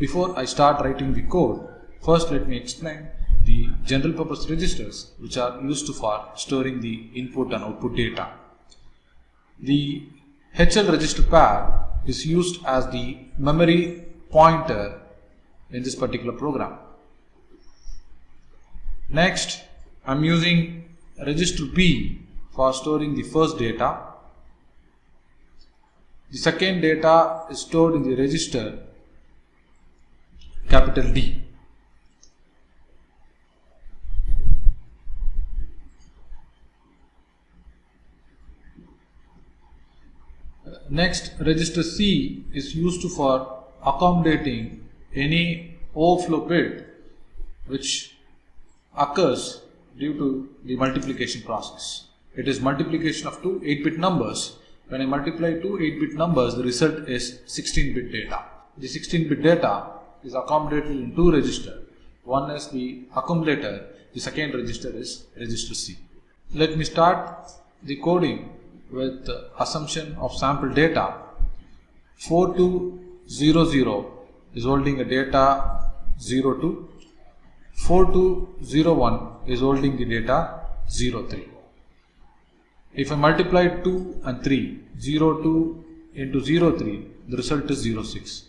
Before I start writing the code, first let me explain the general purpose registers which are used for storing the input and output data. The HL register pair is used as the memory pointer in this particular program. Next, I am using register B for storing the first data. The second data is stored in the register capital D. Next, register C is used for accommodating any overflow bit which occurs due to the multiplication process. It is multiplication of two 8-bit numbers. When I multiply two 8-bit numbers, the result is 16-bit data. The 16-bit data is accommodated in two registers. One is the accumulator, the second register is register C. Let me start the coding with assumption of sample data. 4200 is holding a data 02. 4201 is holding the data 03. If I multiply 2 and 3, 02 into 03, the result is 06.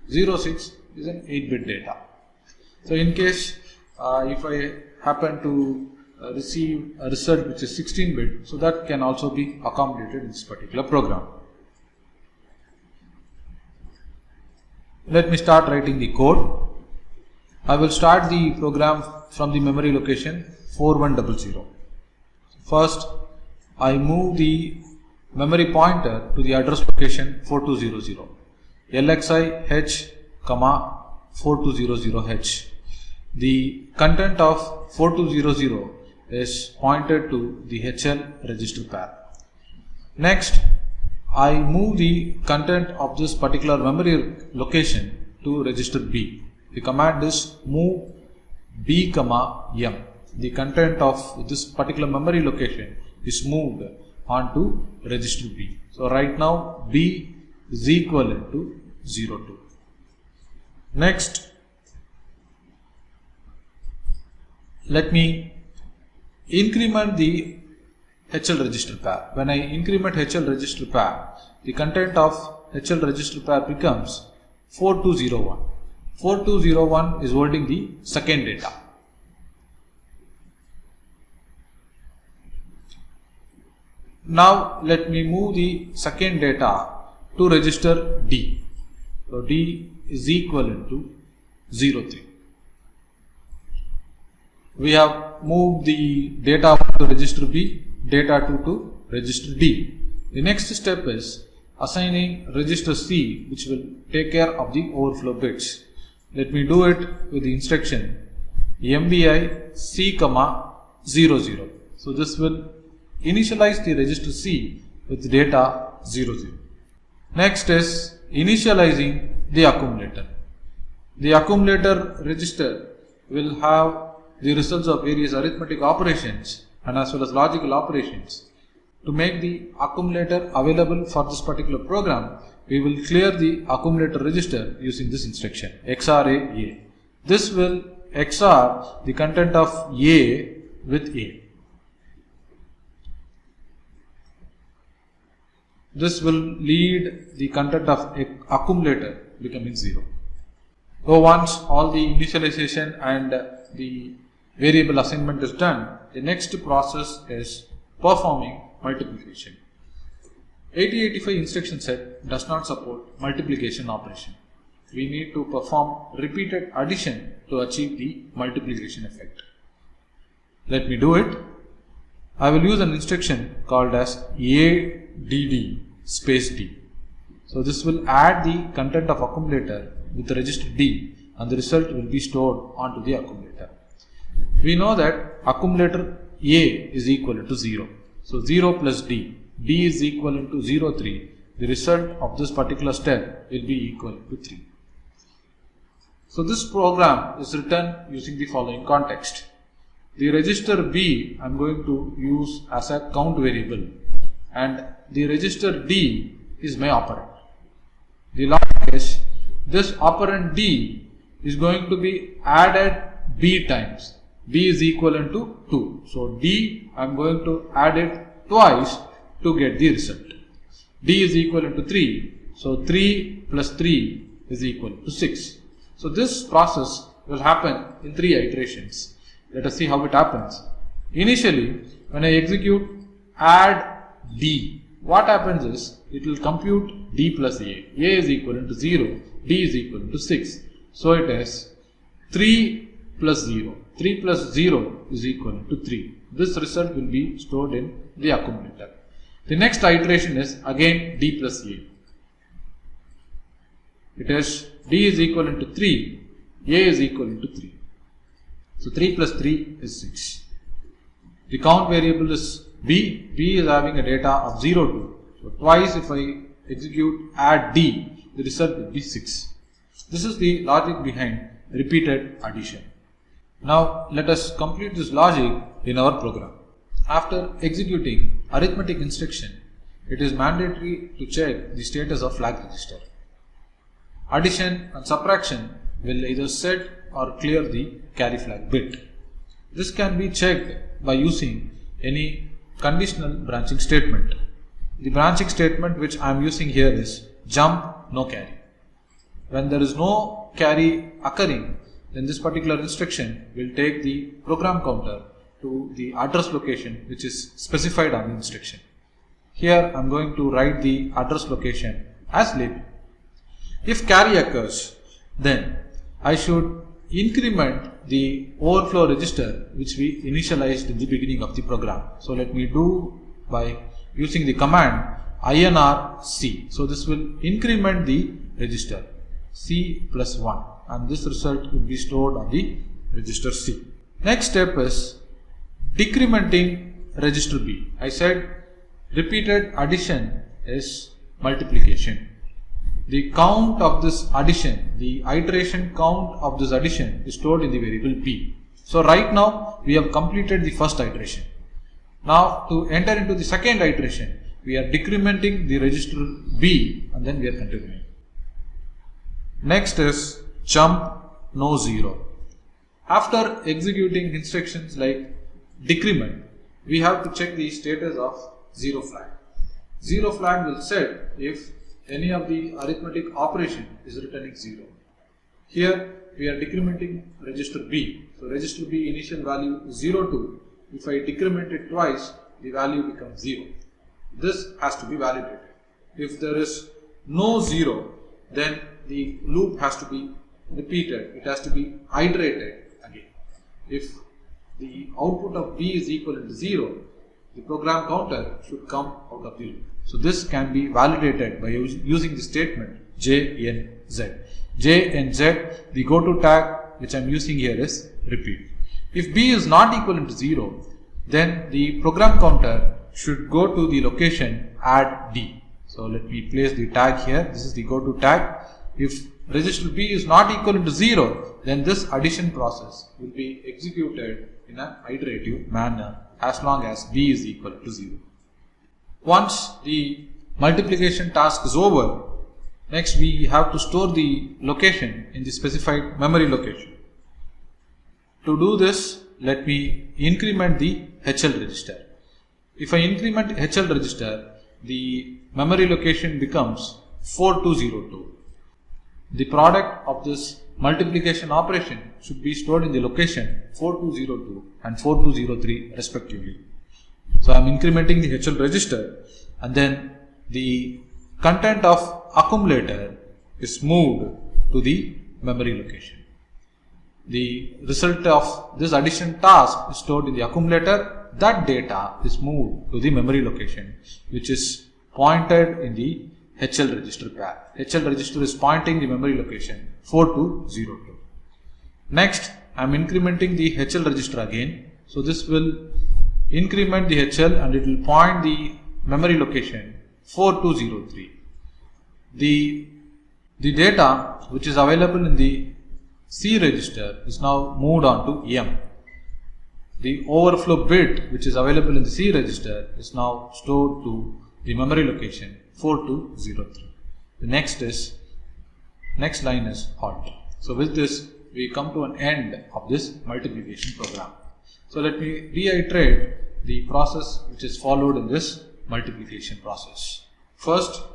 06 is an 8-bit data. So in case if I happen to receive a result which is 16-bit, so that can also be accommodated in this particular program. Let me start writing the code. I will start the program from the memory location 4100. First, I move the memory pointer to the address location 4200. LXI H, 4200H. The content of 4200 is pointed to the HL register pair. Next, I move the content of this particular memory location to register B. The command is move B, M. The content of this particular memory location is moved onto register B. So right now B is equivalent to 02. Next, let me increment the HL register pair. When I increment HL register pair, the content of HL register pair becomes 4201. 4201 is holding the second data. Now let me move the second data to register D. So D is equivalent to 03. We have moved the data to register B, data 2 to register D. The next step is assigning register C, which will take care of the overflow bits. Let me do it with the instruction MVI C, 00. So this will initialize the register C with data 00. Next is initializing the accumulator. The accumulator register will have the results of various arithmetic operations and as well as logical operations. To make the accumulator available for this particular program, we will clear the accumulator register using this instruction XOR A. This will XOR the content of A with A. This will lead the content of accumulator becoming 0. So once all the initialization and the variable assignment is done, the next process is performing multiplication. 8085 instruction set does not support multiplication operation. We need to perform repeated addition to achieve the multiplication effect. Let me do it. I will use an instruction called as ADD space D. So this will add the content of accumulator with the register D and the result will be stored onto the accumulator. We know that accumulator A is equal to 0. So 0 plus D. D is equivalent to 03. The result of this particular step will be equal to 3. So this program is written using the following context. The register B I am going to use as a count variable and the register D is my operand. The logic is this operand D is going to be added b times. B is equivalent to 2. So D, I am going to add it twice to get the result. D is equivalent to 3. So 3 plus 3 is equal to 6. So this process will happen in 3 iterations. Let us see how it happens. Initially, when I execute add D, what happens is it will compute D plus A. A is equivalent to 0, D is equivalent to 6. So it is 3 plus 0. 3 plus 0 is equal to 3. This result will be stored in the accumulator. The next iteration is again D plus A. It is D is equivalent to 3, A is equivalent to 3. So 3 plus 3 is 6. The count variable is B. B is having a data of 0 to. So twice if I execute add D, the result will be 6. This is the logic behind repeated addition. Now let us complete this logic in our program. After executing arithmetic instruction, it is mandatory to check the status of flag register. Addition and subtraction will either set or clear the carry flag bit. This can be checked by using any conditional branching statement. The branching statement which I am using here is jump no carry. When there is no carry occurring, then this particular instruction will take the program counter to the address location which is specified on the instruction. Here I am going to write the address location as label. If carry occurs, then I should increment the overflow register which we initialized in the beginning of the program. So let me do by using the command INRC. So this will increment the register C plus 1, and this result will be stored on the register C. Next step is decrementing register B. I said repeated addition is multiplication. The count of this addition, the iteration count of this addition is stored in the variable B. So right now we have completed the first iteration. Now to enter into the second iteration, we are decrementing the register B and then we are continuing. Next is jump no 0. After executing instructions like decrement, we have to check the status of 0 flag. 0 flag will set if any of the arithmetic operation is returning 0. Here we are decrementing register B. So register B initial value is 0 to. If I decrement it twice, the value becomes 0. This has to be validated. If there is no 0, then the loop has to be repeated. It has to be iterated again. If the output of B is equal to 0, the program counter should come out of the loop. So this can be validated by using the statement JNZ. JNZ, the goto tag which I am using here is repeat. If B is not equal to 0, then the program counter should go to the location add D. So let me place the tag here. This is the goto tag. If register B is not equal to 0, then this addition process will be executed in an iterative manner as long as B is equal to 0. Once the multiplication task is over, next we have to store the location in the specified memory location. To do this, let me increment the HL register. If I increment HL register, the memory location becomes 4202. The product of this multiplication operation should be stored in the location 4202 and 4203 respectively. So I am incrementing the HL register, and then the content of accumulator is moved to the memory location. The result of this addition task is stored in the accumulator. That data is moved to the memory location which is pointed in the HL register pair. HL register is pointing the memory location 4202. Next, I am incrementing the HL register again. So this will increment the HL and it will point the memory location 4203. The data which is available in the C register is now moved on to M. The overflow bit which is available in the C register is now stored to the memory location 4203. The next line is halt. So with this, we come to an end of this multiplication program. So let me reiterate the process which is followed in this multiplication process. First,